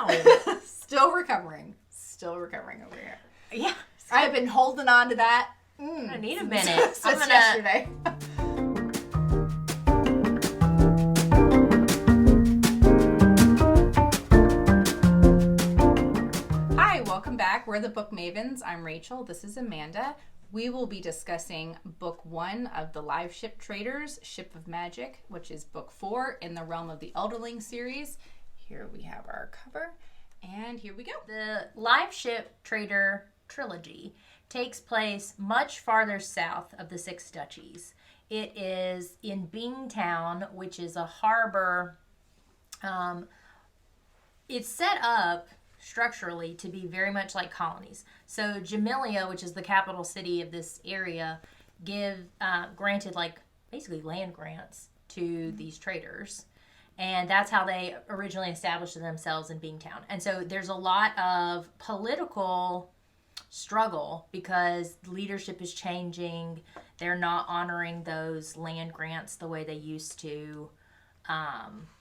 Wow. Still recovering over here. Yeah. I've been holding on to that. I need a minute. Since yesterday. Hi, welcome back. We're the Book Mavens. I'm Rachel. This is Amanda. We will be discussing book 1 of the Liveship Traders, Ship of Magic, which is book 4 in the realm of the Elderlings series. Here we have our cover, and here we go. The Liveship Trader Trilogy takes place much farther south of the Six Duchies. It is in Bingtown, which is a harbor. It's set up structurally to be very much like colonies. So Jamelia, which is the capital city of this area, granted basically land grants to these traders. And that's how they originally established themselves in Bingtown. And so there's a lot of political struggle because leadership is changing. They're not honoring those land grants the way they used to.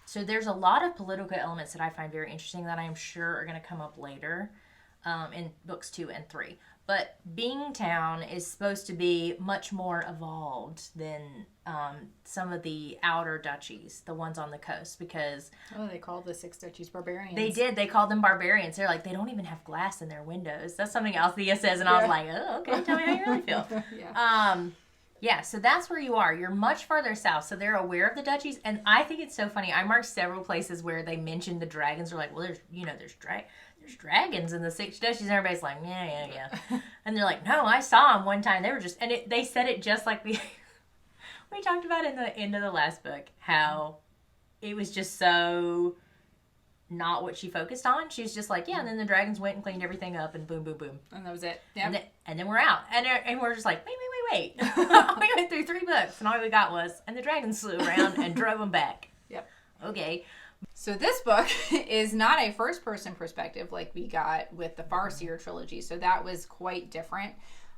So there's a lot of political elements that I find very interesting that I'm sure are going to come up later in books 2 and 3. But Bingtown is supposed to be much more evolved than some of the outer duchies, the ones on the coast, because... Oh, they called the Six Duchies barbarians. They did. They called them barbarians. They're like, they don't even have glass in their windows. That's something Althea says, and I was like, oh, okay, tell me how you really feel. Yeah, so that's where you are. You're much farther south, so they're aware of the duchies, and I think it's so funny. I marked several places where they mentioned the dragons. They're like, well, there's dragons in the Six Duchies, and everybody's like, yeah. And they're like, no, I saw them one time. They were they said it just like we talked about in the end of the last book, how it was just so not what she focused on. She was just like, yeah, and then the dragons went and cleaned everything up, and boom, boom, boom. And that was it. Yeah. And then we're out. And we're just like, wait. We went through 3 books, and all we got was, and the dragons flew around and drove them back. Yep. Okay. So this book is not a first-person perspective like we got with the Farseer trilogy. So that was quite different.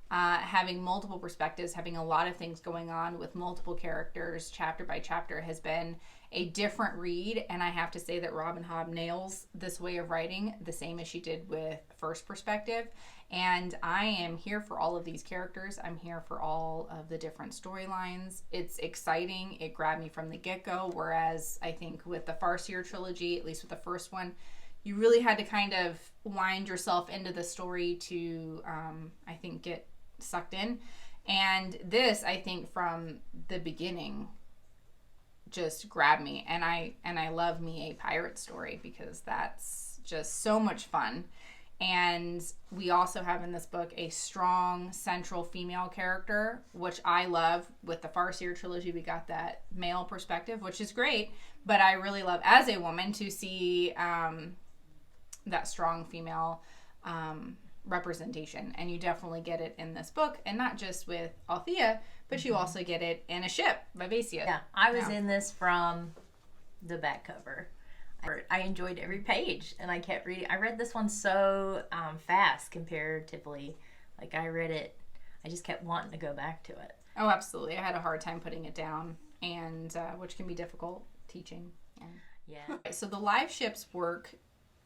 Having multiple perspectives, having a lot of things going on with multiple characters, chapter by chapter, has been a different read. And I have to say that Robin Hobb nails this way of writing the same as she did with first perspective. And I am here for all of these characters. I'm here for all of the different storylines. It's exciting. It grabbed me from the get-go. Whereas I think with the Farseer trilogy, at least with the first one, you really had to kind of wind yourself into the story to, I think, get sucked in. And this, I think, from the beginning, just grabbed me. And I love me a pirate story because that's just so much fun. And we also have in this book a strong central female character, which I love. With the Farseer trilogy, we got that male perspective, which is great. But I really love, as a woman, to see that strong female representation. And you definitely get it in this book. And not just with Althea, but you also get it in a ship, Vivacia. Yeah, I was in this from the back cover. I enjoyed every page, and I kept reading. I read this one so fast comparatively. Like, I read it, I just kept wanting to go back to it. Oh, absolutely. I had a hard time putting it down, and which can be difficult teaching. Yeah. Okay, so the live ships work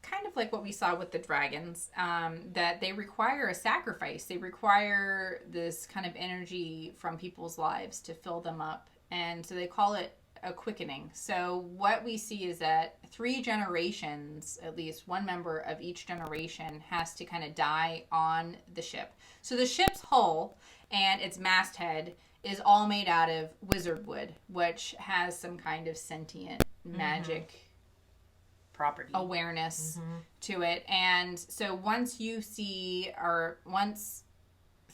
kind of like what we saw with the dragons, that they require a sacrifice. They require this kind of energy from people's lives to fill them up, and so they call it a quickening. So what we see is that 3 generations, at least one member of each generation, has to kind of die on the ship. So the ship's hull and its masthead is all made out of wizard wood, which has some kind of sentient magic property awareness to it. And so once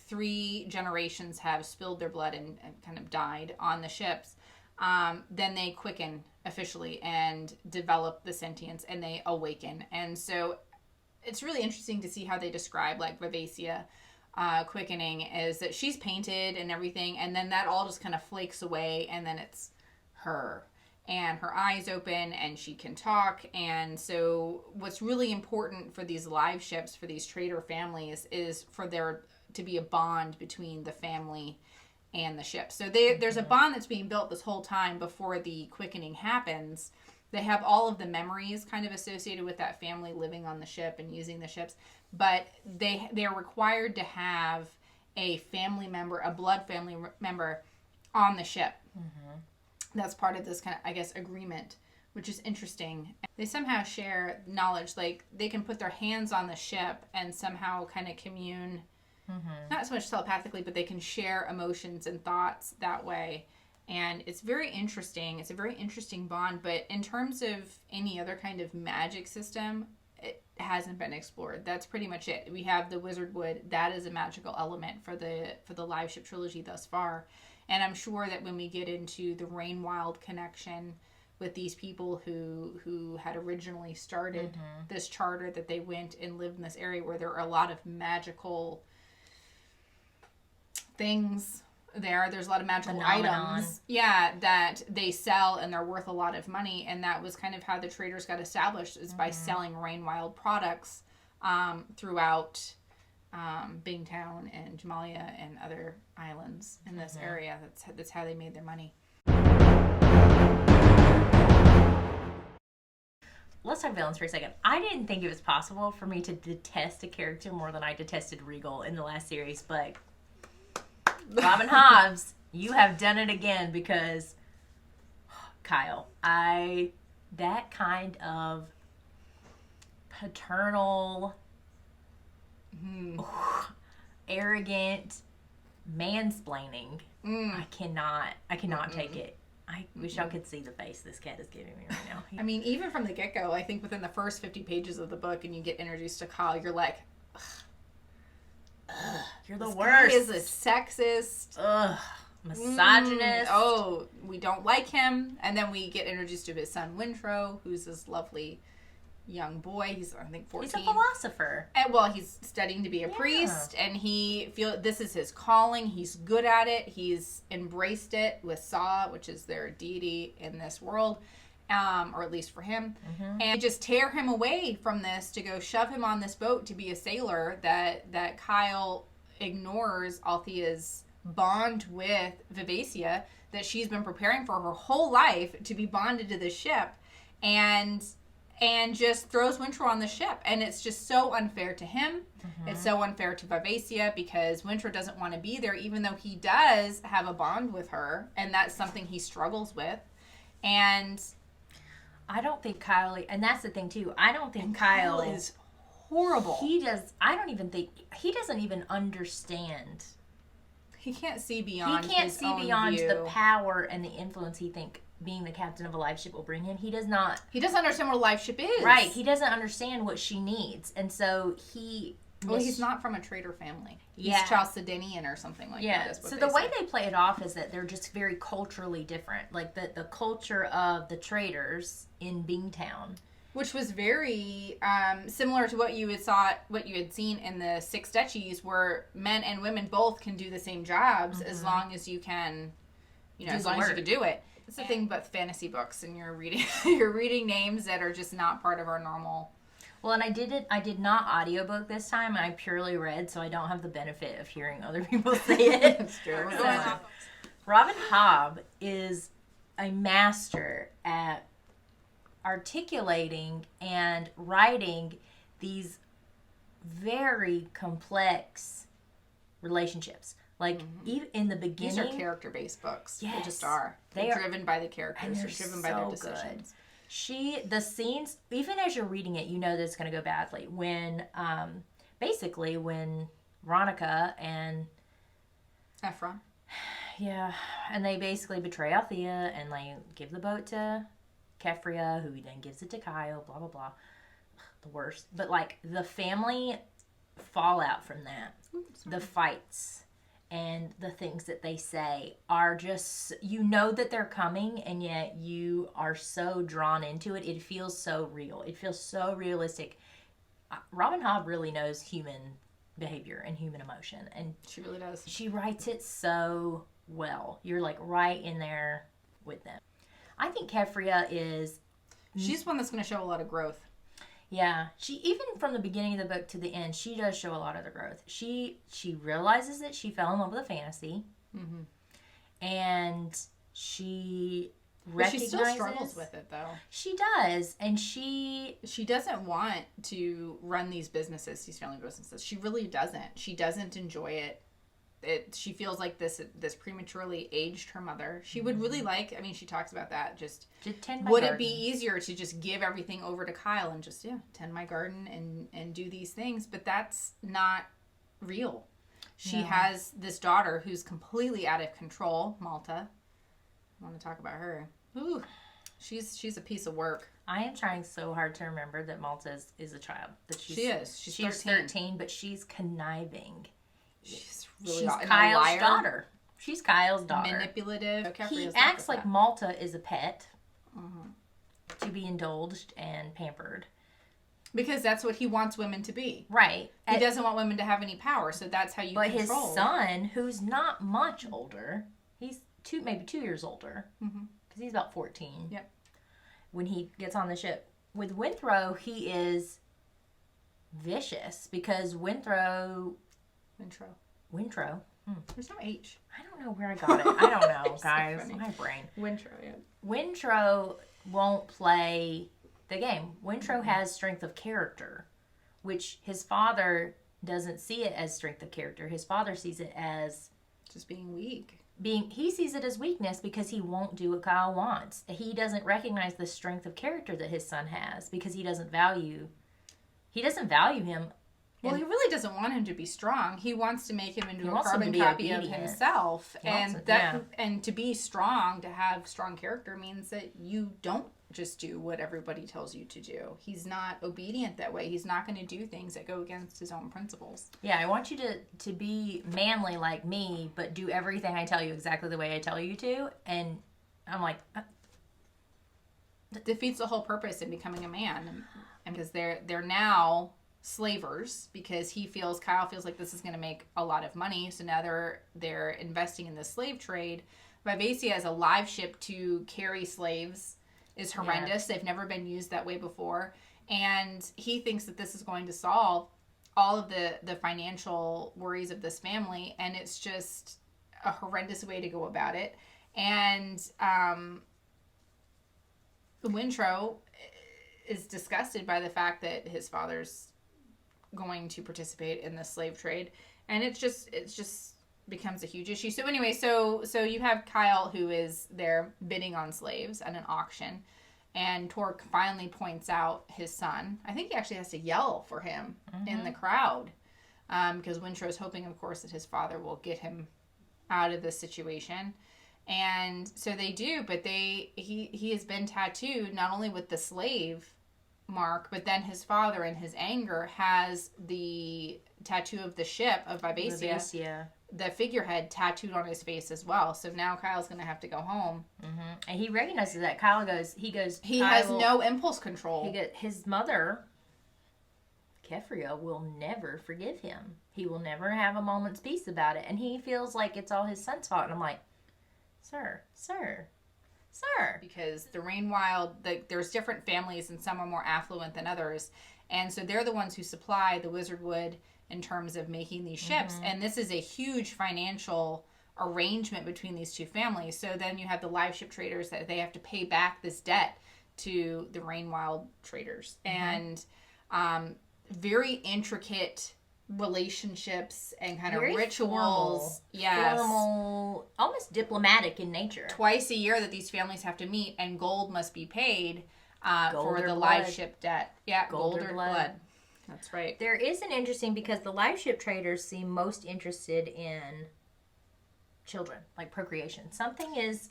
3 generations have spilled their blood and kind of died on the ships, then they quicken officially and develop the sentience, and they awaken. And so it's really interesting to see how they describe, like, Vivacia quickening is that she's painted and everything, and then that all just kind of flakes away, and then it's her. And her eyes open, and she can talk. And so what's really important for these live ships, for these trader families, is for there to be a bond between the family and the ship. So there's a bond that's being built this whole time before the quickening happens. They have all of the memories kind of associated with that family living on the ship and using the ships, but they're required to have a family member, a blood family member on the ship. Mm-hmm. That's part of this kind of, I guess, agreement, which is interesting. They somehow share knowledge, like they can put their hands on the ship and somehow kind of commune, not so much telepathically, but they can share emotions and thoughts that way. And it's very interesting. It's a very interesting bond. But in terms of any other kind of magic system, it hasn't been explored. That's pretty much it. We have the wizard wood. That is a magical element for the Liveship trilogy thus far. And I'm sure that when we get into the Rainwild connection with these people who had originally started this charter, that they went and lived in this area where there are a lot of magical things there's a lot of magical items that they sell and they're worth a lot of money, and that was kind of how the traders got established, is by selling Rainwild products throughout Bingtown and Jamalia and other islands in this area. That's how they made their money. Let's talk villains for a second. I didn't think it was possible for me to detest a character more than I detested Regal in the last series, but Robin Hobbs, you have done it again, because Kyle, that kind of paternal, arrogant mansplaining, I cannot take it. I wish y'all could see the face this cat is giving me right now. I mean, even from the get-go, I think within the first 50 pages of the book, and you get introduced to Kyle, you're like, you're the worst. He is a sexist. Misogynist. We don't like him. And then we get introduced to his son, Wintrow, who's this lovely young boy. He's, I think, 14. He's a philosopher. And, well, he's studying to be a priest, and he feels this is his calling. He's good at it. He's embraced it with Sa, which is their deity in this world. Or at least for him, and just tear him away from this to go shove him on this boat to be a sailor. That Kyle ignores Althea's bond with Vivacia, that she's been preparing for her whole life to be bonded to the ship, and just throws Wintrow on the ship. And it's just so unfair to him. It's so unfair to Vivacia, because Wintrow doesn't want to be there, even though he does have a bond with her, and that's something he struggles with. And I don't think Kyle, and that's the thing too, I don't think Kyle is horrible. He doesn't even understand. He can't see beyond view. The power and the influence he think being the captain of a life ship will bring him. He does not. He doesn't understand what a life ship is. Right. He doesn't understand what she needs. And so he's not from a trader family. He's Chalcedonian or something like that. Yeah. So the way they play it off is that they're just very culturally different. Like the culture of the traders in Bingtown, which was very similar to what you had seen in the Six Duchies, where men and women both can do the same jobs as long as you can, as long as you can do it. It's the thing about fantasy books, and you're reading names that are just not part of our normal. Well, and I did not audiobook this time. I purely read, so I don't have the benefit of hearing other people say it. That's true. Robin Hobb is a master at articulating and writing these very complex relationships. Like, even in the beginning... These are character-based books. Yes. They just are. They're driven by the characters. They're driven by their decisions. The scenes, even as you're reading it, you know that it's going to go badly. When, basically, when Veronica and... Ephron. Yeah, and they basically betray Althea, and they give the boat to Kefria, who then gives it to Kyle, blah, blah, blah. The worst. But, like, the family fallout from that, the fights... and the things that they say are just, you know that they're coming, and yet you are so drawn into it. It feels so real. It feels so realistic. Robin Hobb really knows human behavior and human emotion. And she really does. She writes it so well. You're like right in there with them. I think Kefria is... She's one that's going to show a lot of growth. Yeah, she, even from the beginning of the book to the end, she does show a lot of the growth. She realizes that she fell in love with a fantasy, and she But she still struggles with it, though. She does, and she doesn't want to run these businesses, these family businesses. She really doesn't. She doesn't enjoy it. She feels like this prematurely aged her mother. She would really like, I mean, she talks about that, just tend my would garden. It be easier to just give everything over to Kyle and just, tend my garden and do these things? But that's not real. She has this daughter who's completely out of control, Malta. I want to talk about her. Ooh, she's a piece of work. I am trying so hard to remember that Malta is a child. That she is. She's 13, but she's conniving. She's really she's Kyle's daughter. She's Kyle's daughter. Manipulative. He acts like Malta is a pet to be indulged and pampered. Because that's what he wants women to be. Right. He doesn't want women to have any power, so that's how you control. But his son, who's not much older, he's maybe 2 years older, because he's about 14. Yep. When he gets on the ship. With Winthrow, he is vicious, because Winthrow... There's no H. I don't know where I got it. I don't know, guys. So my brain. Winthrow won't play the game. Winthrow has strength of character, which his father doesn't see it as strength of character. His father sees it as just being weak. He sees it as weakness because he won't do what Kyle wants. He doesn't recognize the strength of character that his son has because he doesn't value him. Well, he really doesn't want him to be strong. He wants to make him into a carbon copy of himself. And to be strong, to have strong character, means that you don't just do what everybody tells you to do. He's not obedient that way. He's not going to do things that go against his own principles. Yeah, I want you to be manly like me, but do everything I tell you exactly the way I tell you to. And I'm like... It defeats the whole purpose in becoming a man. And because they're now... slavers, because Kyle feels like this is going to make a lot of money, so now they're investing in the slave trade. Vivacia as a live ship to carry slaves is horrendous. They've never been used that way before, and he thinks that this is going to solve all of the financial worries of this family, and it's just a horrendous way to go about it. And Winthrow is disgusted by the fact that his father's going to participate in the slave trade, and it just becomes a huge issue. So anyway, so you have Kyle, who is there bidding on slaves at an auction, and Torque finally points out his son. I think he actually has to yell for him in the crowd, because Winthrow's hoping, of course, that his father will get him out of this situation. And so they do, but he has been tattooed not only with the slave mark, but then his father, in his anger, has the tattoo of the ship of Vivacia, the figurehead, tattooed on his face as well. So now Kyle's going to have to go home. And he recognizes that. He has no impulse control. His mother, Kefria, will never forgive him. He will never have a moment's peace about it. And he feels like it's all his son's fault. And I'm like, Sir. Because the Rainwild, there's different families, and some are more affluent than others. And so they're the ones who supply the wizard wood in terms of making these ships. And this is a huge financial arrangement between these two families. So then you have the live ship traders that they have to pay back this debt to the Rainwild traders. And very intricate relationships and kind very of rituals. Formal, almost diplomatic in nature. Twice a year that these families have to meet, and gold must be paid for the live ship debt. Yeah, gold or blood. That's right. There is an interesting, because the live ship traders seem most interested in children, like procreation. Something is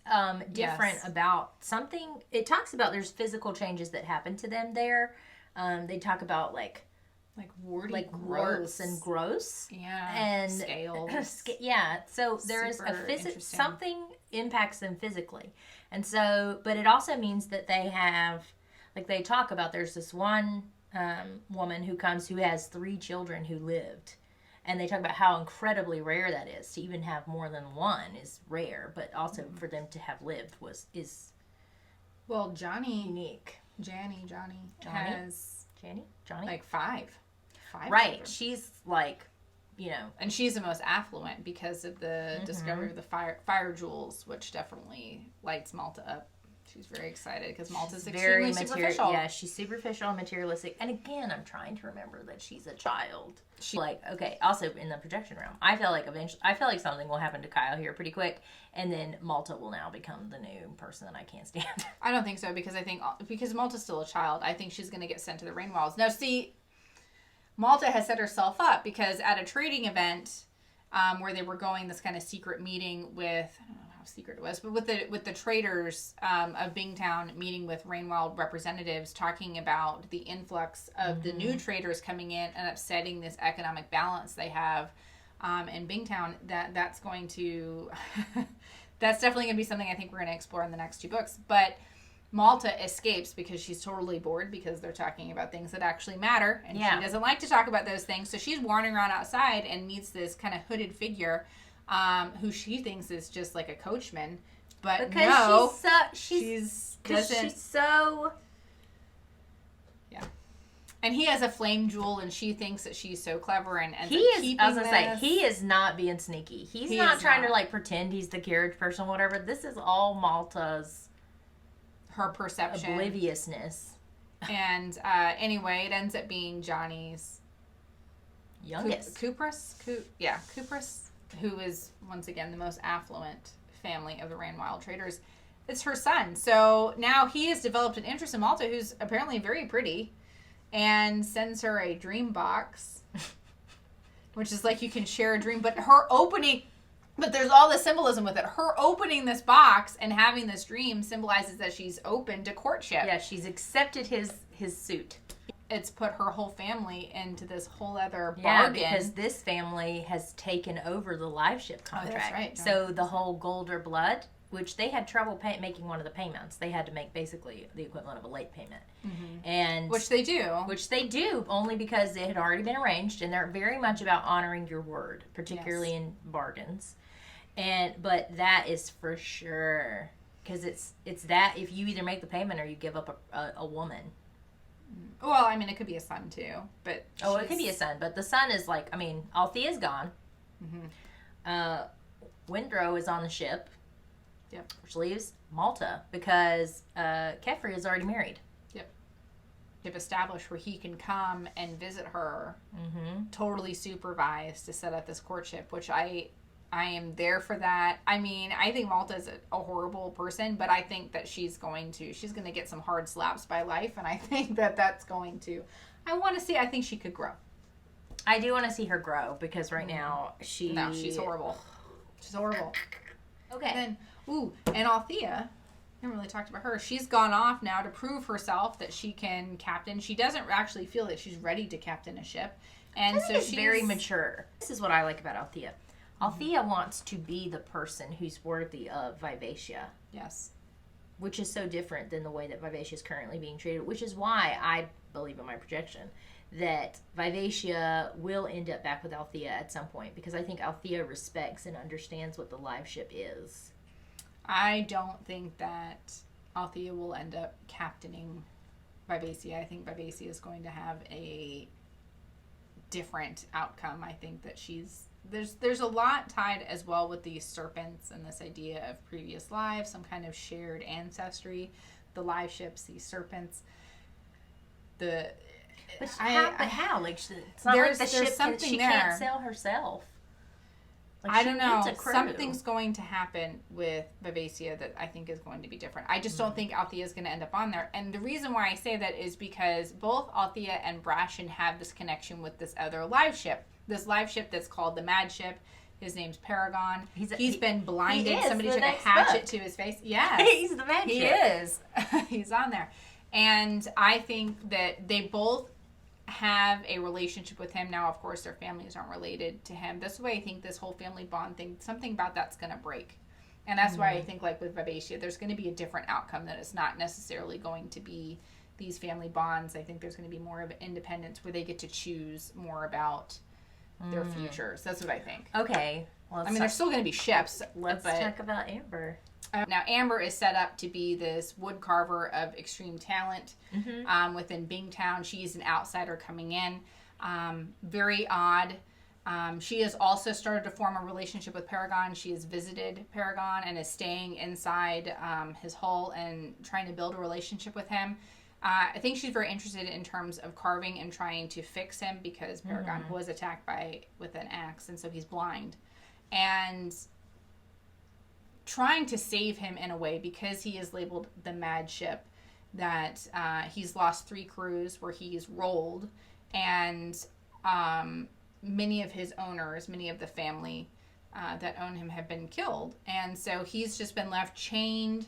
different about something. It talks about there's physical changes that happen to them there. They talk about like warts and growth. Yeah. And scales. Yeah. So there is something impacts them physically. And so, but it also means that they have, like they talk about, there's this one woman who has 3 children who lived. And they talk about how incredibly rare that is. To even have more than one is rare, but also for them to have lived is Johnny unique. Johnny has Johnny like 5. Right. She's like, and she's the most affluent because of the discovery of the fire jewels, which definitely lights Malta up. She's very excited because Malta's very extremely superficial. Yeah, she's superficial and materialistic. And again, I'm trying to remember that she's a child. Okay, also in the projection realm, I feel like something will happen to Kyle here pretty quick, and then Malta will now become the new person that I can't stand. I don't think so, because Malta's still a child. I think she's going to get sent to the Rainwalls. Now, see, Malta has set herself up because at a trading event where they were going this kind of secret meeting with, I don't know how secret it was, but with the traders of Bingtown meeting with Rainwild representatives, talking about the influx of the new traders coming in and upsetting this economic balance they have in Bingtown. That's going to that's definitely going to be something I think we're going to explore in the next 2 books. But Malta escapes because she's totally bored because they're talking about things that actually matter, and she doesn't like to talk about those things. So she's wandering around outside and meets this kind of hooded figure who she thinks is just like a coachman. But because no, she's so... Yeah. And he has a flame jewel, and she thinks that she's so clever and he is not being sneaky. He's not trying to like pretend he's the carriage person or whatever. This is all Malta's... her perception, obliviousness. And anyway, it ends up being Johnny's youngest Kupris, who is once again the most affluent family of the Ranwild traders. It's her son. So now he has developed an interest in Malta, who's apparently very pretty, and sends her a dream box, which is like you can share a dream. But there's all this symbolism with it. Her opening this box and having this dream symbolizes that she's open to courtship. Yeah, she's accepted his suit. It's put her whole family into this whole other bargain. Yeah, because this family has taken over the Liveship contract. Oh, that's right. So the whole gold or blood, which they had trouble making one of the payments. They had to make basically the equivalent of a late payment. Mm-hmm. And Which they do, only because it had already been arranged, and they're very much about honoring your word, particularly in bargains. But that is for sure, because it's that if you either make the payment or you give up a woman. Well, I mean, it could be a son too, but it could be a son, but the son is like, I mean, Althea's gone. Mm-hmm. Windrow is on the ship. Yep. Which leaves Malta because Kefri is already married. Yep. They've established where he can come and visit her, totally supervised to set up this courtship, which I am there for that. I mean, I think Malta's a horrible person, but I think that she's going to get some hard slaps by life, and I think that's going to, I think she could grow. I do want to see her grow, because right now she's horrible. She's horrible. Okay. And and Althea, I haven't really talked about her. She's gone off now to prove herself that she can captain. She doesn't actually feel that she's ready to captain a ship. And so she's very mature. This is what I like about Althea. Althea wants to be the person who's worthy of Vivacia. Yes. Which is so different than the way that Vivacia is currently being treated, which is why I believe in my projection that Vivacia will end up back with Althea at some point, because I think Althea respects and understands what the Liveship is. I don't think that Althea will end up captaining Vivacia. I think Vivacia is going to have a different outcome. I think that there's a lot tied as well with these serpents and this idea of previous lives, some kind of shared ancestry. The Liveships, these serpents. How? Like, it's not like the ship she can't sail herself. Like, I don't know. Something's going to happen with Vivacia that I think is going to be different. I just don't think Althea is going to end up on there. And the reason why I say that is because both Althea and Brashen have this connection with this other Liveship. This Liveship that's called the Mad Ship. His name's Paragon. He's been blinded. Somebody took a hatchet to his face. Yes. He's the Mad Ship. He is. He's on there. And I think that they both have a relationship with him. Now, of course, their families aren't related to him. That's why I think this whole family bond thing, something about that's going to break. And that's why I think, like with Vivacia, there's going to be a different outcome, that it's not necessarily going to be these family bonds. I think there's going to be more of independence where they get to choose more about their futures. That's what I think. Okay. Well, there's still going to be ships. Let's talk about Amber. Now, Amber is set up to be this wood carver of extreme talent within Bingtown. She's an outsider coming in. Very odd. She has also started to form a relationship with Paragon. She has visited Paragon and is staying inside his hull and trying to build a relationship with him. I think she's very interested in terms of carving and trying to fix him because Paragon was attacked with an axe, and so he's blind. And trying to save him in a way because he is labeled the Mad Ship, that he's lost 3 crews where he's rolled, and many of his owners, many of the family that own him have been killed. And so he's just been left chained,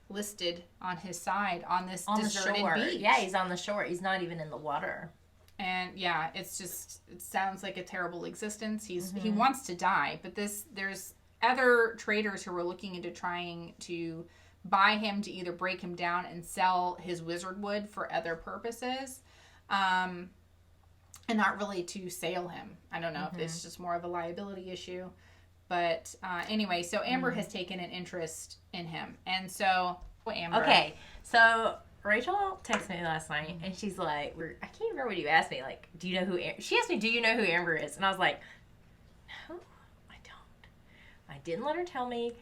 listed on his side on this deserted beach. Yeah, he's on the shore. He's not even in the water. And yeah, it sounds like a terrible existence. He wants to die, but there's other traders who are looking into trying to buy him to either break him down and sell his wizard wood for other purposes, and not really to sail him. I don't know if it's just more of a liability issue. But anyway, so Amber has taken an interest in him. And so, Amber. Okay, so Rachel texted me last night, and she's like, I can't remember what you asked me. Like, do you know who she asked me, do you know who Amber is? And I was like, no, I don't. I didn't let her tell me.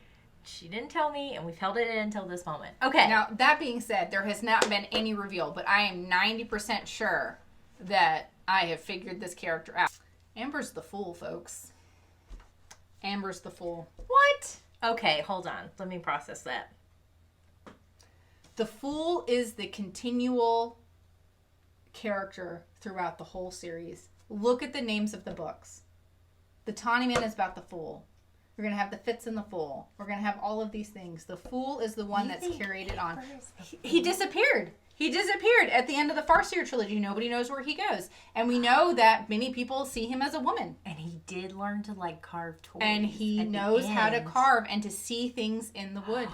She didn't tell me, and we've held it in until this moment. Okay. Now, that being said, there has not been any reveal, but I am 90% sure that I have figured this character out. Amber's the fool, folks. Amber's the fool. What? Okay, hold on. Let me process that. The fool is the continual character throughout the whole series. Look at the names of the books. The Tawny Man is about the fool. We're going to have the Fitz and the Fool. We're going to have all of these things. The fool is the one that's carried it on. He disappeared. He disappeared at the end of the Farseer trilogy. Nobody knows where he goes. And we know that many people see him as a woman. And he did learn to, like, carve toys. And he knows how to carve and to see things in the wood.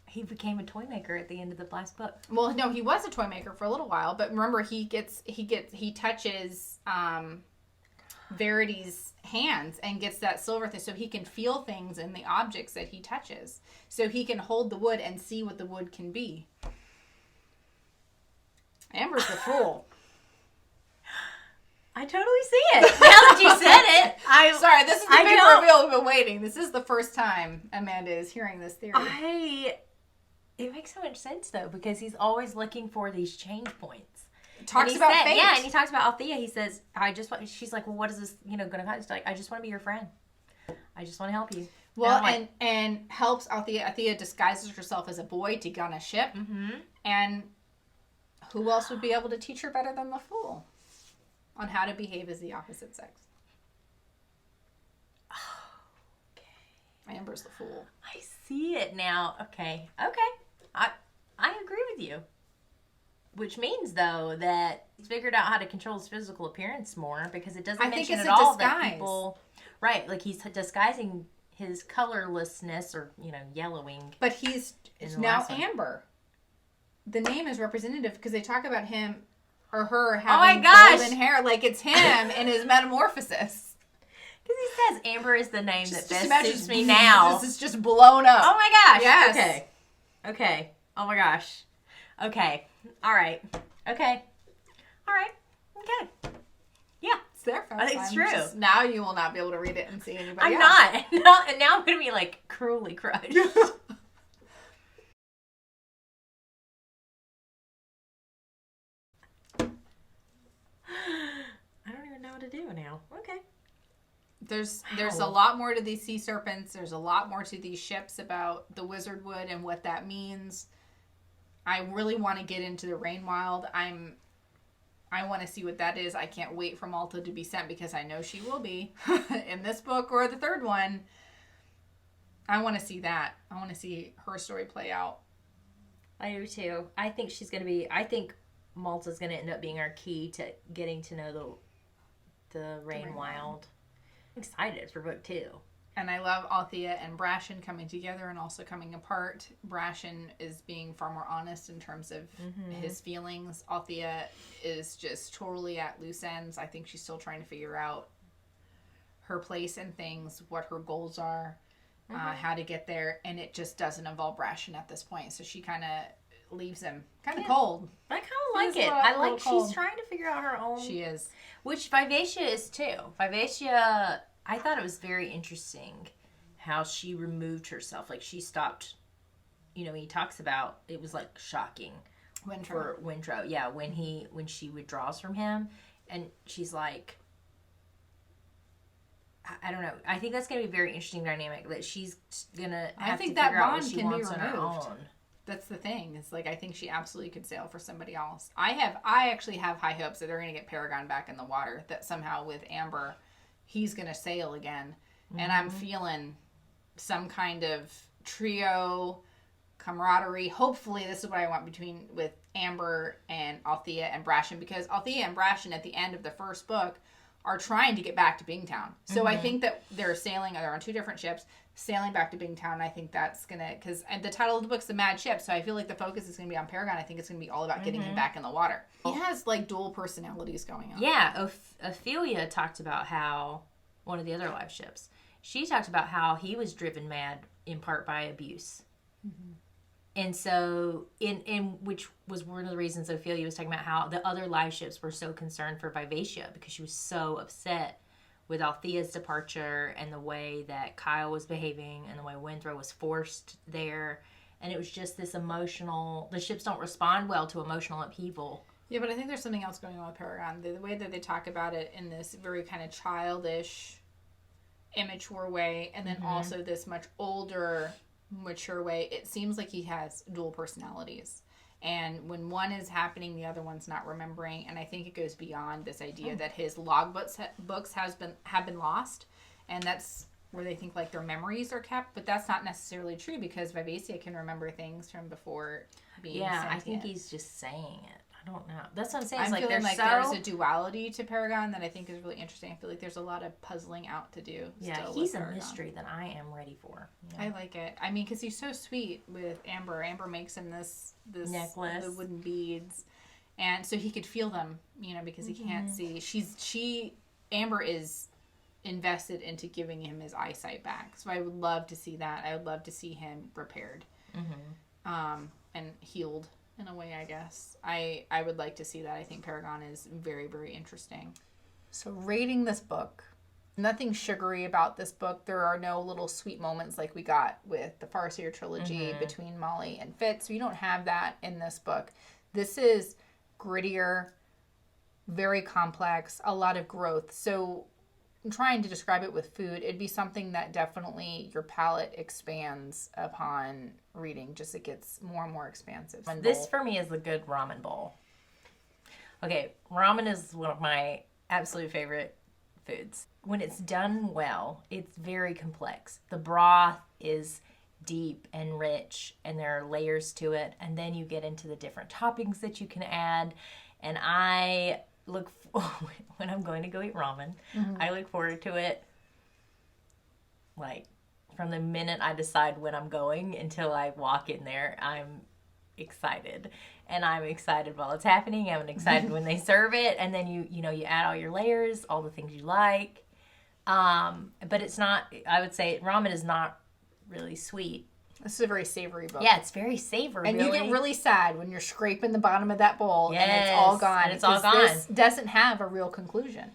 He became a toy maker at the end of the last book. Well, no, he was a toy maker for a little while. But remember, he touches Verity's hands and gets that silver thing, so he can feel things in the objects that he touches. So he can hold the wood and see what the wood can be. Amber's the fool. I totally see it. Now that you said it, sorry, this is the big reveal we've been waiting. This is the first time Amanda is hearing this theory. It makes so much sense, though, because he's always looking for these change points. Talks about fate. Yeah, and he talks about Althea. He says, she's like, well, what is this, going to cost? He's like, I just want to be your friend. I just want to help you. Well, and helps Althea. Althea disguises herself as a boy to gun a ship. Mm-hmm. And who else would be able to teach her better than the fool on how to behave as the opposite sex? Okay. Amber's the fool. I see it now. Okay. I agree with you. Which means, though, that he's figured out how to control his physical appearance more, because it doesn't mention at all that people... Right, like he's disguising his colorlessness or, yellowing. But he's now Amber. The name is representative because they talk about him or her having golden hair, like it's him in his metamorphosis. Because he says Amber is the name that best suits me now. This is just blown up. Oh my gosh. Yes. Okay. Oh my gosh. Okay. All right. Okay. All right. Okay. Yeah. It's there, folks. It's true. Now you will not be able to read it and see anybody else. I'm not. And now I'm going to be like cruelly crushed. To do now. Okay. There's a lot more to these sea serpents. There's a lot more to these ships about the wizard wood and what that means. I really want to get into the Rainwild. I want to see what that is. I can't wait for Malta to be sent because I know she will be in this book or the third one. I want to see that. I want to see her story play out. I do too. I think Malta's going to end up being our key to getting to know the Rainwild. I'm excited for book 2. And I love Althea and Brashen coming together and also coming apart. Brashen is being far more honest in terms of his feelings. Althea is just totally at loose ends. I think she's still trying to figure out her place in things, what her goals are, how to get there. And it just doesn't involve Brashen at this point. So she kind of leaves him kind of cold. I kind of like it. I like she's trying to figure out her own. She is. Which Vivacia is too. Vivacia, I thought it was very interesting how she removed herself. Like she stopped, he talks about, it was like shocking for Winthrop. Yeah, when she withdraws from him and she's like, I don't know. I think that's going to be a very interesting dynamic that she's going to have to figure out what she wants on her own. That's the thing. It's like I think she absolutely could sail for somebody else. I actually have high hopes that they're going to get Paragon back in the water. That somehow with Amber, he's going to sail again, and I'm feeling some kind of trio camaraderie. Hopefully, this is what I want with Amber and Althea and Brashen, because Althea and Brashen at the end of the first book are trying to get back to Bingtown. So I think that they're on 2 different ships, sailing back to Bingtown. I think that's going to, because the title of the book's The Mad Ship, so I feel like the focus is going to be on Paragon. I think it's going to be all about getting him back in the water. He has, like, dual personalities going on. Yeah, Ophelia talked about how, one of the other live ships, she talked about how he was driven mad in part by abuse. Mm-hmm. And so, which was one of the reasons Ophelia was talking about how the other live ships were so concerned for Vivacia, because she was so upset with Althea's departure and the way that Kyle was behaving and the way Winthrop was forced there. And it was just this the ships don't respond well to emotional upheaval. Yeah, but I think there's something else going on with Paragon. The way that they talk about it in this very kind of childish, immature way, and then also this much older, mature way, it seems like he has dual personalities. And when one is happening, the other one's not remembering. And I think it goes beyond this idea that his logbooks have been lost, and that's where they think like their memories are kept. But that's not necessarily true, because Vivacia can remember things from before being sentient. I think he's just saying it. I don't know. That's what I'm saying. I'm feeling like there's a duality to Paragon that I think is really interesting. I feel like there's a lot of puzzling out to do. Yeah, he's a mystery that I am ready for. I like it. I mean, because he's so sweet with Amber. Amber makes him this necklace, the wooden beads, and so he could feel them, because he can't see. Amber is invested into giving him his eyesight back. So I would love to see that. I would love to see him repaired, and healed. In a way, I guess. I would like to see that. I think Paragon is very, very interesting. So rating this book, nothing sugary about this book. There are no little sweet moments like we got with the Farseer trilogy between Molly and Fitz. We don't have that in this book. This is grittier, very complex, a lot of growth. So I'm trying to describe it with food. It'd be something that definitely your palate expands upon reading. Just it gets more and more expansive. This for me is the good ramen bowl. Okay, ramen is one of my absolute favorite foods. When it's done well, it's very complex. The broth is deep and rich, and there are layers to it, and then you get into the different toppings that you can add. And I look when I'm going to go eat ramen, I look forward to it like from the minute I decide when I'm going until I walk in there. I'm excited, and I'm excited while it's happening. I'm excited when they serve it, and then you add all your layers, all the things you like. But it's not. I would say ramen is not really sweet. This is a very savory book. Yeah, it's very savory. And you get really sad when you're scraping the bottom of that bowl and it's all gone. And it's all gone. This doesn't have a real conclusion.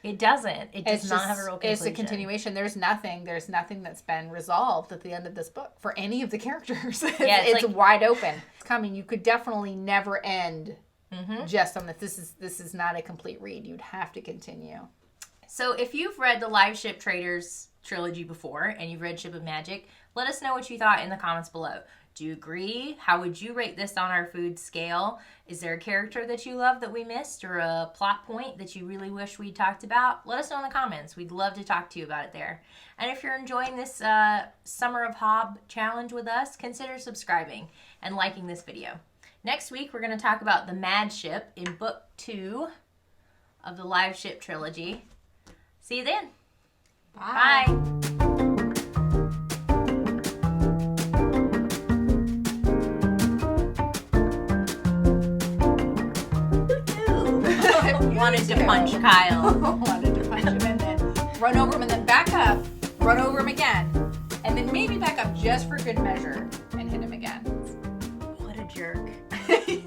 It doesn't. It does not have a real conclusion. It's a continuation. There's nothing that's been resolved at the end of this book for any of the characters. It's like, wide open. It's coming. You could definitely never end just on this. This is not a complete read. You'd have to continue. So if you've read the Liveship Traders trilogy before and you've read Ship of Magic, let us know what you thought in the comments below. Do you agree? How would you rate this on our food scale? Is there a character that you love that we missed, or a plot point that you really wish we talked about? Let us know in the comments. We'd love to talk to you about it there. And if you're enjoying this Summer of Hob challenge with us, consider subscribing and liking this video. Next week, we're going to talk about the Mad Ship in Book 2 of the Liveship trilogy. See you then. Bye. Bye. Wanted to punch Kyle. Wanted to punch him and then run over him and then back up, run over him again, and then maybe back up just for good measure and hit him again. What a jerk.